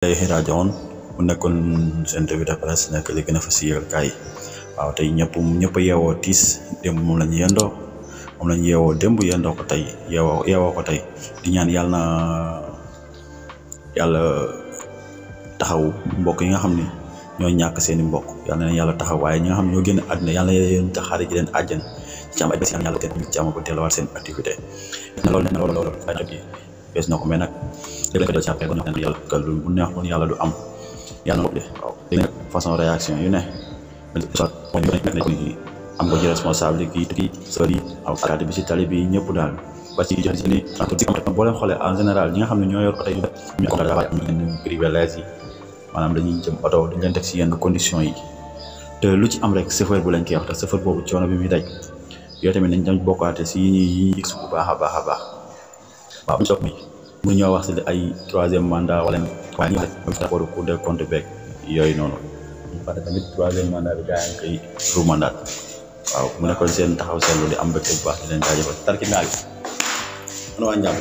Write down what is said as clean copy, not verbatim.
rajoon mu nekkoon seen revue de presse nekk li gën a fas yéegal kaay waaw tey ñëpp yeewoo tiis démb moom lañu yeewoo démb yendoo ko tey yeewoo ko tey di ñaan yàlla na yàlla taxaw mbokk yi nga xam ne ñoo ñàkk seeni mbokk yàlla na yàlla taxaw waaye ñi nga xam ne ñoo génn àddina yàlla na leen taxaare ji leen àjjan ci am ay bés yàlla kenn ñu ci am ko delluwaat seen activité loolu fayda bi bees na ko mais nag dégg nga jàppee ko nag yàlla ka lu bu neex woon yàlla du am yàlla na ko de waaw léegi nag façon réaction yu ne soit am ko ci responsabilité kii sër yi aw alkaati bi si tali bi ñëpp daal ba ci jox ni boo leen xoolee en général ñi nga xam ne ñoo yor oto yi ñu privilège yi maanaam dañuy jëm oto dañ leen teg si yenn conditions yi te lu ci am rek chauffeur bu lañ koy wax te chauffeur boobu coono bi muy daj yooyu tamit nañ bokkaate si yi ñuy gis bu baax a baax waaw ñu soog mu ñoo wax si ay 3e mandat wala waaye ñu def rapport Cour des comptes beeg yooyu noonu ñu fàtte tamit 3e mandat bi gaa yi koy mandat waaw mu nekkoon seen taxaw seetlu di am mbégte bu baax di leen jaajëfal tarki ngaali man waa njàmm